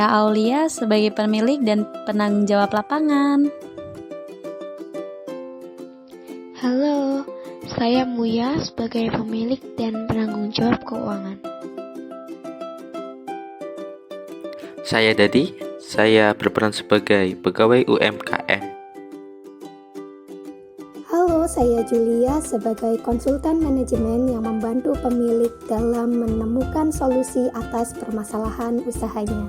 Saya Aulia sebagai pemilik dan penanggung jawab lapangan. Halo, saya Muya sebagai pemilik dan penanggung jawab keuangan. Saya Dadi, saya berperan sebagai pegawai UMKM. Halo, saya Julia sebagai konsultan manajemen yang membantu pemilik dalam menemukan solusi atas permasalahan usahanya.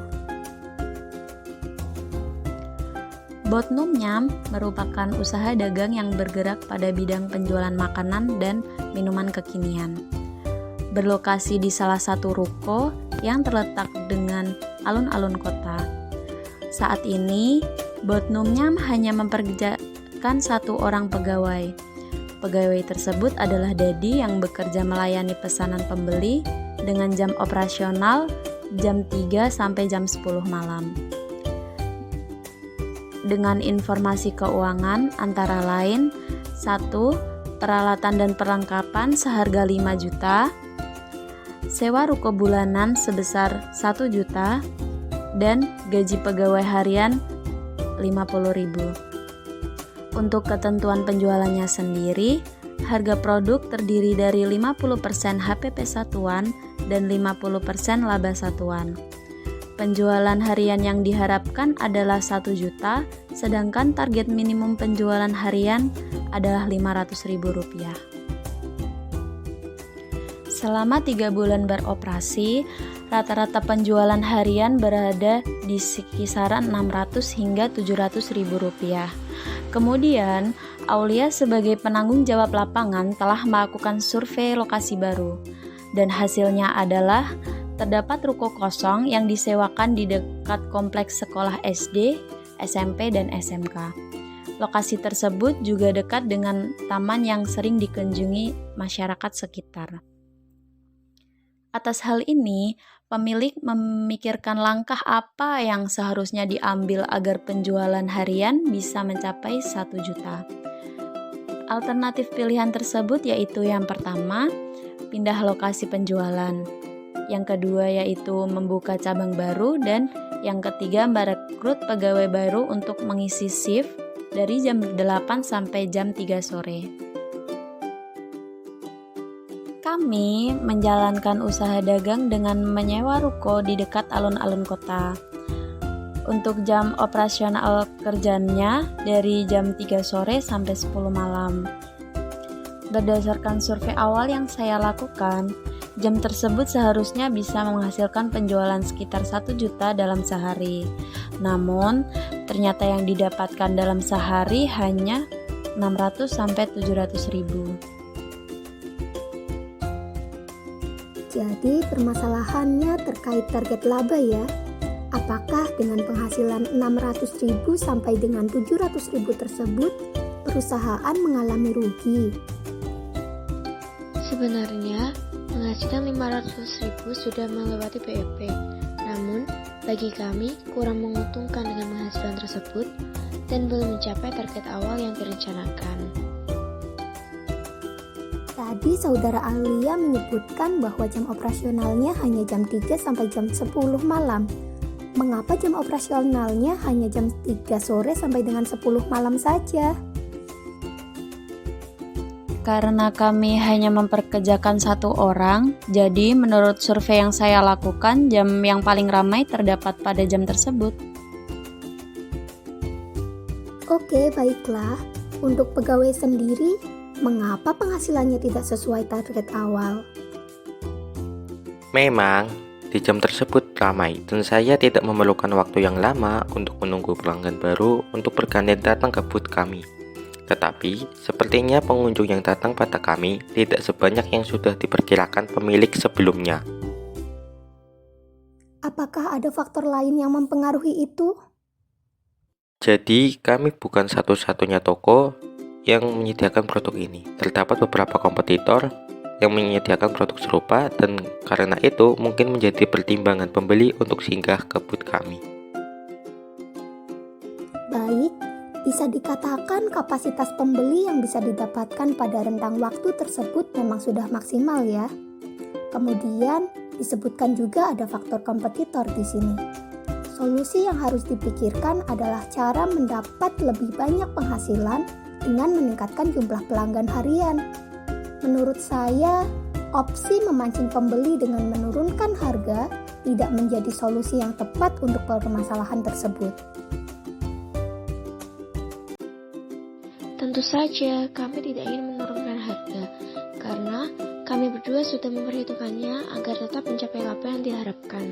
Botnum Nyam merupakan usaha dagang yang bergerak pada bidang penjualan makanan dan minuman kekinian. Berlokasi di salah satu ruko yang terletak dengan alun-alun kota. Saat ini, Botnum Nyam hanya mempekerjakan satu orang pegawai. Pegawai tersebut adalah Dadi yang bekerja melayani pesanan pembeli dengan jam operasional jam 3 sampai jam 10 malam. Dengan informasi keuangan antara lain 1. Peralatan dan perlengkapan seharga 5 juta, sewa ruko bulanan sebesar 1 juta, dan gaji pegawai harian 50.000. Untuk ketentuan penjualannya sendiri, harga produk terdiri dari 50% HPP satuan dan 50% laba satuan. Penjualan harian yang diharapkan adalah 1 juta, sedangkan target minimum penjualan harian adalah Rp500.000. Selama 3 bulan beroperasi, rata-rata penjualan harian berada di kisaran 600 hingga 700 ribu rupiah. Kemudian, Aulia sebagai penanggung jawab lapangan telah melakukan survei lokasi baru, dan hasilnya adalah terdapat ruko kosong yang disewakan di dekat kompleks sekolah SD, SMP, dan SMK. Lokasi tersebut juga dekat dengan taman yang sering dikunjungi masyarakat sekitar. Atas hal ini, pemilik memikirkan langkah apa yang seharusnya diambil agar penjualan harian bisa mencapai 1 juta. Alternatif pilihan tersebut yaitu yang pertama, pindah lokasi penjualan. Yang kedua yaitu membuka cabang baru, dan yang ketiga merekrut pegawai baru untuk mengisi shift dari jam 8 sampai jam 3 sore. Kami menjalankan usaha dagang dengan menyewa ruko di dekat alun-alun kota. Untuk jam operasional kerjanya dari jam 3 sore sampai 10 malam. Berdasarkan survei awal yang saya lakukan, jam tersebut seharusnya bisa menghasilkan penjualan sekitar 1 juta dalam sehari. Namun, ternyata yang didapatkan dalam sehari hanya 600 sampai 700 ribu. Jadi permasalahannya terkait target laba ya. Apakah dengan penghasilan 600.000 sampai dengan 700.000 tersebut, perusahaan mengalami rugi? Sebenarnya, penghasilan 500.000 sudah melewati PEP. Namun, bagi kami kurang menguntungkan dengan penghasilan tersebut dan belum mencapai target awal yang direncanakan. Tadi saudara Aulia menyebutkan bahwa jam operasionalnya hanya jam 3 sampai jam 10 malam. Mengapa jam operasionalnya hanya jam 3 sore sampai dengan 10 malam saja? Karena kami hanya memperkerjakan satu orang, jadi menurut survei yang saya lakukan, jam yang paling ramai terdapat pada jam tersebut. Oke, baiklah. Untuk pegawai sendiri, mengapa penghasilannya tidak sesuai target awal? Memang, di jam tersebut ramai dan saya tidak memerlukan waktu yang lama untuk menunggu pelanggan baru untuk bergantian datang ke booth kami. Tetapi, sepertinya pengunjung yang datang pada kami tidak sebanyak yang sudah diperkirakan pemilik sebelumnya. Apakah ada faktor lain yang mempengaruhi itu? Jadi, kami bukan satu-satunya toko yang menyediakan produk ini. Terdapat beberapa kompetitor yang menyediakan produk serupa, dan karena itu mungkin menjadi pertimbangan pembeli untuk singgah ke booth kami. Baik, bisa dikatakan kapasitas pembeli yang bisa didapatkan pada rentang waktu tersebut memang sudah maksimal ya. Kemudian disebutkan juga ada faktor kompetitor di sini. Solusi yang harus dipikirkan adalah cara mendapat lebih banyak penghasilan dengan meningkatkan jumlah pelanggan harian. Menurut saya, opsi memancing pembeli dengan menurunkan harga tidak menjadi solusi yang tepat untuk permasalahan tersebut. Tentu saja kami tidak ingin menurunkan harga, karena kami berdua sudah memperhitungkannya agar tetap mencapai apa yang diharapkan.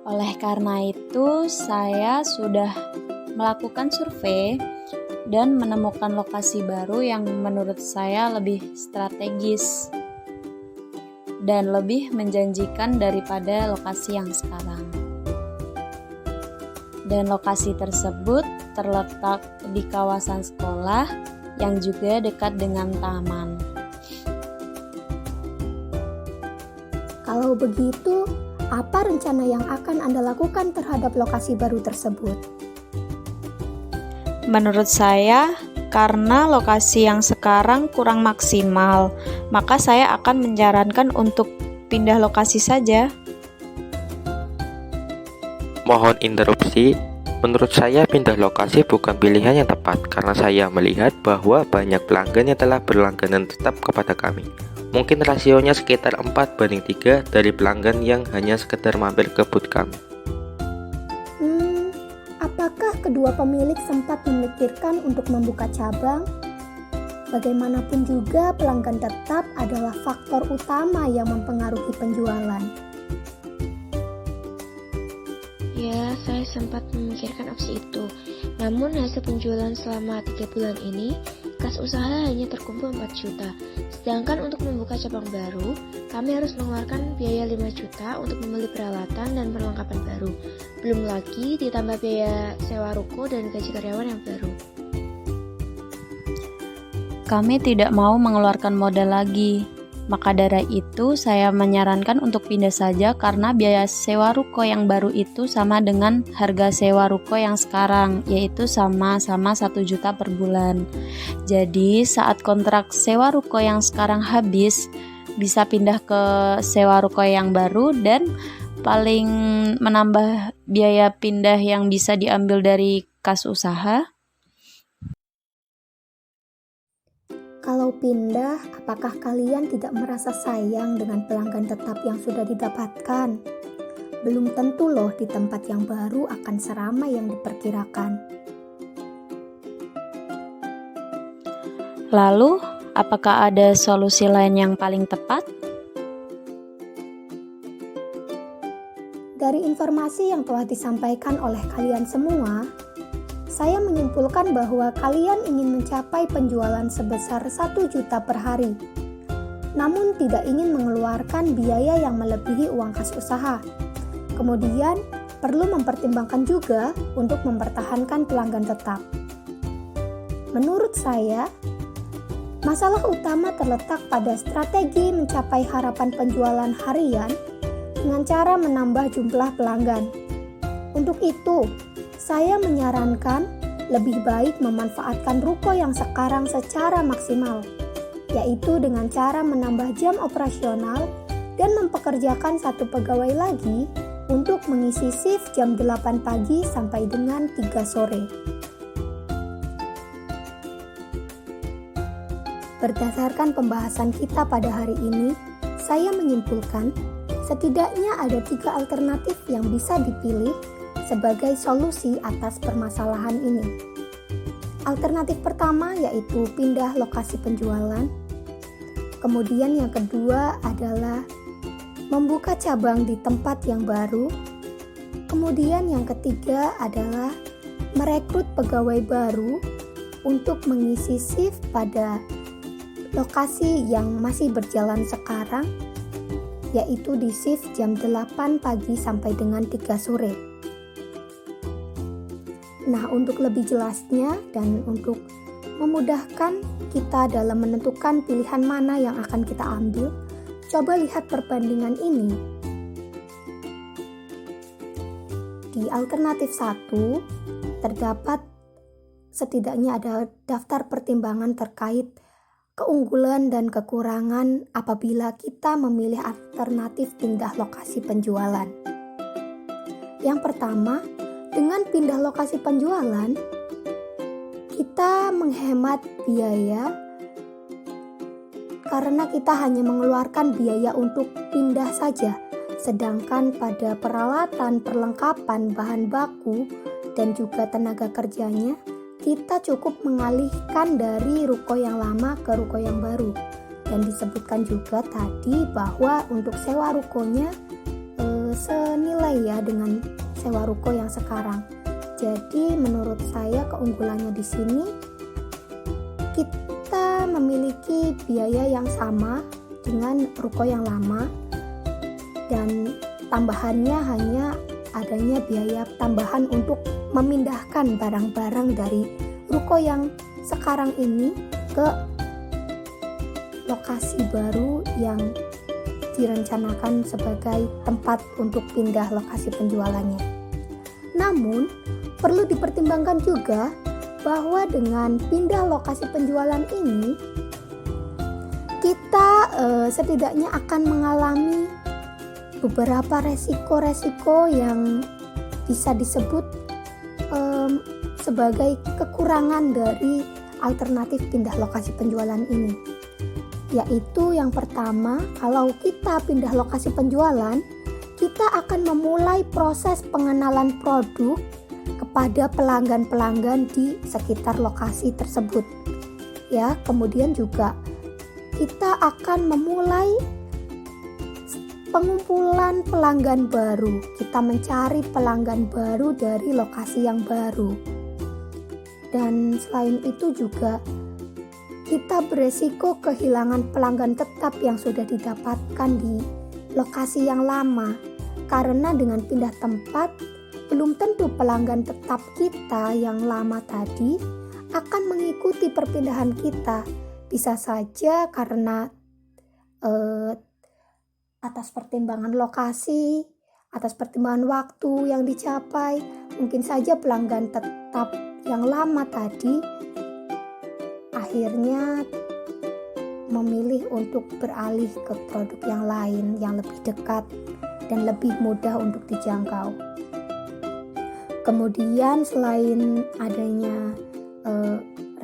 Oleh karena itu, saya sudah melakukan survei dan menemukan lokasi baru yang menurut saya lebih strategis dan lebih menjanjikan daripada lokasi yang sekarang. Dan lokasi tersebut terletak di kawasan sekolah yang juga dekat dengan taman. Kalau begitu, apa rencana yang akan Anda lakukan terhadap lokasi baru tersebut? Menurut saya, karena lokasi yang sekarang kurang maksimal, maka saya akan menyarankan untuk pindah lokasi saja. Mohon interupsi, menurut saya pindah lokasi bukan pilihan yang tepat karena saya melihat bahwa banyak pelanggan yang telah berlangganan tetap kepada kami. Mungkin rasionya sekitar 4:3 dari pelanggan yang hanya sekedar mampir ke booth kami. Apakah kedua pemilik sempat memikirkan untuk membuka cabang? Bagaimanapun juga, pelanggan tetap adalah faktor utama yang mempengaruhi penjualan. Ya, saya sempat memikirkan opsi itu. Namun hasil penjualan selama 3 bulan ini, kas usaha hanya terkumpul 4 juta. Sedangkan untuk membuka cabang baru, kami harus mengeluarkan biaya 5 juta untuk membeli peralatan dan perlengkapan baru. Belum lagi ditambah biaya sewa ruko dan gaji karyawan yang baru. Kami tidak mau mengeluarkan modal lagi. Maka dari itu saya menyarankan untuk pindah saja karena biaya sewa ruko yang baru itu sama dengan harga sewa ruko yang sekarang, yaitu sama-sama 1 juta per bulan. Jadi saat kontrak sewa ruko yang sekarang habis, bisa pindah ke sewa ruko yang baru dan paling menambah biaya pindah yang bisa diambil dari kas usaha. Kalau pindah, apakah kalian tidak merasa sayang dengan pelanggan tetap yang sudah didapatkan? Belum tentu loh di tempat yang baru akan seramai yang diperkirakan. Lalu, apakah ada solusi lain yang paling tepat? Dari informasi yang telah disampaikan oleh kalian semua, saya menyimpulkan bahwa kalian ingin mencapai penjualan sebesar 1 juta per hari, namun tidak ingin mengeluarkan biaya yang melebihi uang kas usaha. Kemudian, perlu mempertimbangkan juga untuk mempertahankan pelanggan tetap. Menurut saya, masalah utama terletak pada strategi mencapai harapan penjualan harian dengan cara menambah jumlah pelanggan. Untuk itu, saya menyarankan lebih baik memanfaatkan ruko yang sekarang secara maksimal, yaitu dengan cara menambah jam operasional dan mempekerjakan 1 pegawai lagi untuk mengisi shift jam 8 pagi sampai dengan 3 sore. Berdasarkan pembahasan kita pada hari ini, saya menyimpulkan setidaknya ada 3 alternatif yang bisa dipilih sebagai solusi atas permasalahan ini. Alternatif pertama yaitu pindah lokasi penjualan. Kemudian yang kedua adalah membuka cabang di tempat yang baru. Kemudian yang ketiga adalah merekrut pegawai baru untuk mengisi shift pada lokasi yang masih berjalan sekarang, yaitu di shift jam 8 pagi sampai dengan 3 sore. Nah, untuk lebih jelasnya dan untuk memudahkan kita dalam menentukan pilihan mana yang akan kita ambil, coba lihat perbandingan ini. Di alternatif 1, terdapat setidaknya ada daftar pertimbangan terkait keunggulan dan kekurangan apabila kita memilih alternatif pindah lokasi penjualan. Yang pertama, dengan pindah lokasi penjualan, kita menghemat biaya karena kita hanya mengeluarkan biaya untuk pindah saja. Sedangkan pada peralatan, perlengkapan, bahan baku, dan juga tenaga kerjanya, kita cukup mengalihkan dari ruko yang lama ke ruko yang baru. Dan disebutkan juga tadi bahwa untuk sewa rukonya senilai ya dengan sewa ruko yang sekarang. Jadi menurut saya keunggulannya di sini kita memiliki biaya yang sama dengan ruko yang lama, dan tambahannya hanya adanya biaya tambahan untuk memindahkan barang-barang dari ruko yang sekarang ini ke lokasi baru yang direncanakan sebagai tempat untuk pindah lokasi penjualannya. Namun, perlu dipertimbangkan juga bahwa dengan pindah lokasi penjualan ini, kita setidaknya akan mengalami beberapa resiko-resiko yang bisa disebut sebagai kekurangan dari alternatif pindah lokasi penjualan ini. Yaitu yang pertama, kalau kita pindah lokasi penjualan, kita akan memulai proses pengenalan produk kepada pelanggan-pelanggan di sekitar lokasi tersebut. Ya, kemudian juga kita akan memulai pengumpulan pelanggan baru. Kita mencari pelanggan baru dari lokasi yang baru. Dan selain itu juga kita beresiko kehilangan pelanggan tetap yang sudah didapatkan di lokasi yang lama. Karena dengan pindah tempat, belum tentu pelanggan tetap kita yang lama tadi akan mengikuti perpindahan kita. Bisa saja karena atas pertimbangan lokasi, atas pertimbangan waktu yang dicapai, mungkin saja pelanggan tetap yang lama tadi akhirnya memilih untuk beralih ke produk yang lain yang lebih dekat dan lebih mudah untuk dijangkau. Kemudian selain adanya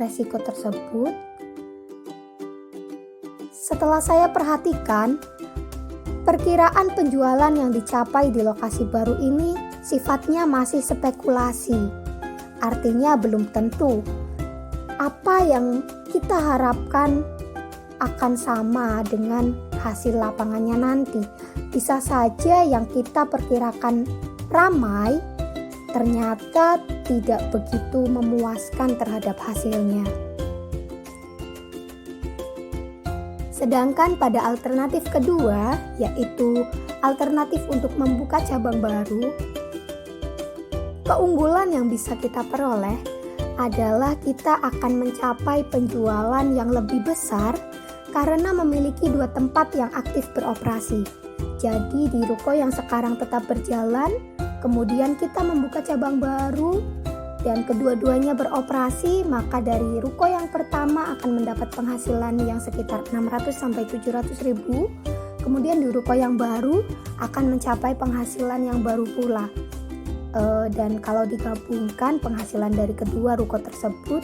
resiko tersebut, setelah saya perhatikan, perkiraan penjualan yang dicapai di lokasi baru ini sifatnya masih spekulasi. Artinya belum tentu apa yang kita harapkan akan sama dengan hasil lapangannya nanti. Bisa saja yang kita perkirakan ramai ternyata tidak begitu memuaskan terhadap hasilnya. Sedangkan pada alternatif kedua, yaitu alternatif untuk membuka cabang baru, keunggulan yang bisa kita peroleh adalah kita akan mencapai penjualan yang lebih besar karena memiliki dua tempat yang aktif beroperasi. Jadi di ruko yang sekarang tetap berjalan, kemudian kita membuka cabang baru dan kedua-duanya beroperasi, maka dari ruko yang pertama akan mendapat penghasilan yang sekitar 600-700 ribu. Kemudian di ruko yang baru akan mencapai penghasilan yang baru pula. Dan kalau digabungkan penghasilan dari kedua ruko tersebut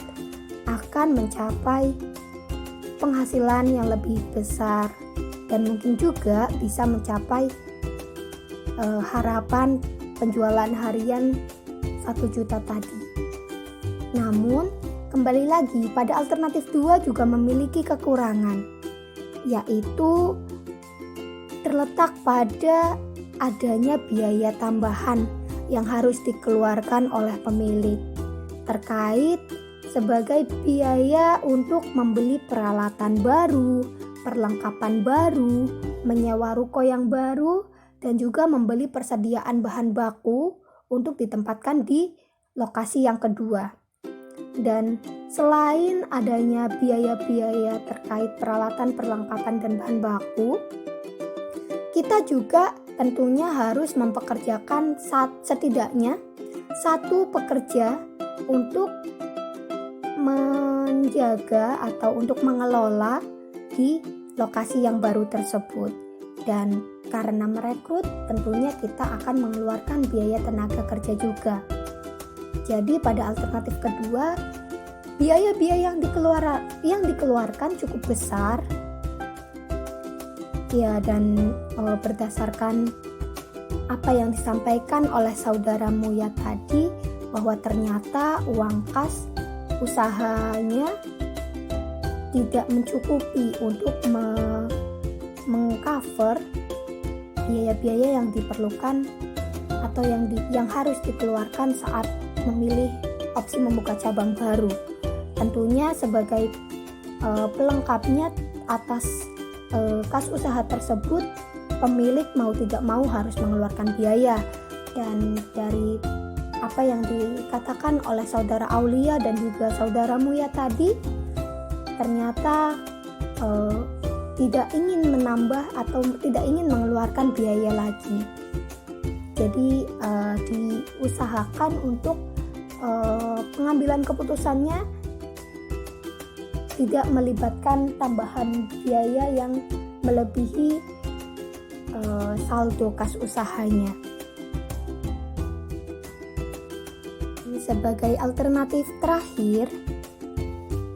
akan mencapai penghasilan yang lebih besar dan mungkin juga bisa mencapai harapan penjualan harian 1 juta tadi. Namun kembali lagi pada alternatif 2 juga memiliki kekurangan, yaitu terletak pada adanya biaya tambahan yang harus dikeluarkan oleh pemilik terkait sebagai biaya untuk membeli peralatan baru, perlengkapan baru, menyewa ruko yang baru, dan juga membeli persediaan bahan baku untuk ditempatkan di lokasi yang kedua. Dan selain adanya biaya-biaya terkait peralatan, perlengkapan, dan bahan baku, kita juga tentunya harus mempekerjakan setidaknya satu pekerja untuk menjaga atau untuk mengelola di lokasi yang baru tersebut. Dan karena merekrut tentunya kita akan mengeluarkan biaya tenaga kerja juga. Jadi pada alternatif kedua, biaya-biaya yang dikeluarkan cukup besar. Ya, dan berdasarkan apa yang disampaikan oleh saudara Muya tadi, bahwa ternyata uang kas usahanya tidak mencukupi untuk mengcover biaya-biaya yang diperlukan atau yang harus dikeluarkan saat memilih opsi membuka cabang baru. Tentunya sebagai pelengkapnya atas kas usaha tersebut, pemilik mau tidak mau harus mengeluarkan biaya. Dan dari apa yang dikatakan oleh saudara Aulia dan juga saudara Muya tadi, ternyata tidak ingin menambah atau tidak ingin mengeluarkan biaya lagi. Jadi diusahakan untuk pengambilan keputusannya tidak melibatkan tambahan biaya yang melebihi saldo kas usahanya. Sebagai alternatif terakhir,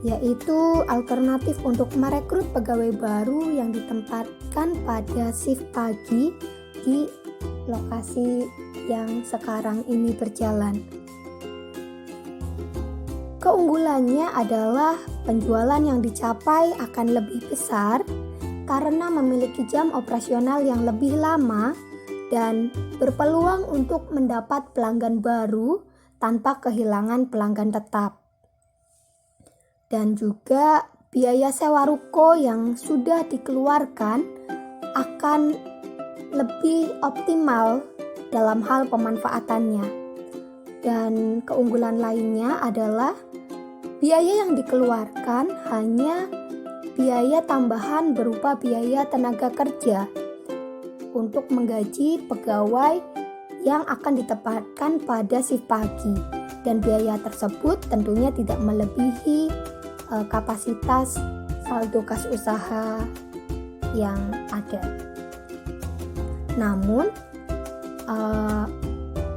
yaitu alternatif untuk merekrut pegawai baru yang ditempatkan pada shift pagi di lokasi yang sekarang ini berjalan. Keunggulannya adalah penjualan yang dicapai akan lebih besar karena memiliki jam operasional yang lebih lama dan berpeluang untuk mendapat pelanggan baru tanpa kehilangan pelanggan tetap. Dan juga biaya sewa ruko yang sudah dikeluarkan akan lebih optimal dalam hal pemanfaatannya. Dan keunggulan lainnya adalah biaya yang dikeluarkan hanya biaya tambahan berupa biaya tenaga kerja untuk menggaji pegawai yang akan ditempatkan pada shift pagi, dan biaya tersebut tentunya tidak melebihi kapasitas saldo kas usaha yang ada. Namun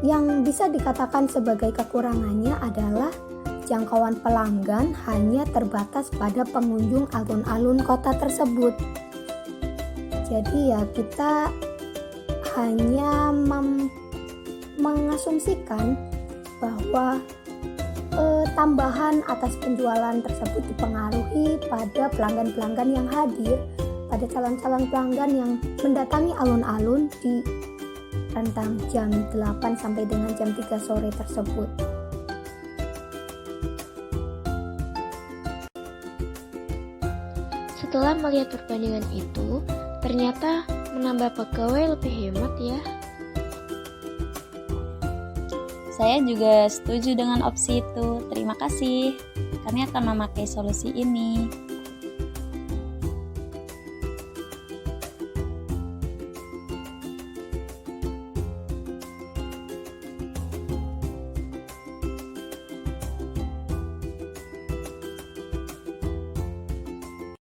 yang bisa dikatakan sebagai kekurangannya adalah jangkauan pelanggan hanya terbatas pada pengunjung alun-alun kota tersebut. Jadi ya kita hanya mengasumsikan bahwa tambahan atas penjualan tersebut dipengaruhi pada pelanggan-pelanggan yang hadir, pada calon-calon pelanggan yang mendatangi alun-alun di rentang jam 8 sampai dengan jam 3 sore tersebut. Setelah melihat perbandingan itu, ternyata menambah pegawai lebih hemat ya. Saya juga setuju dengan opsi itu. Terima kasih. Kami akan memakai solusi ini.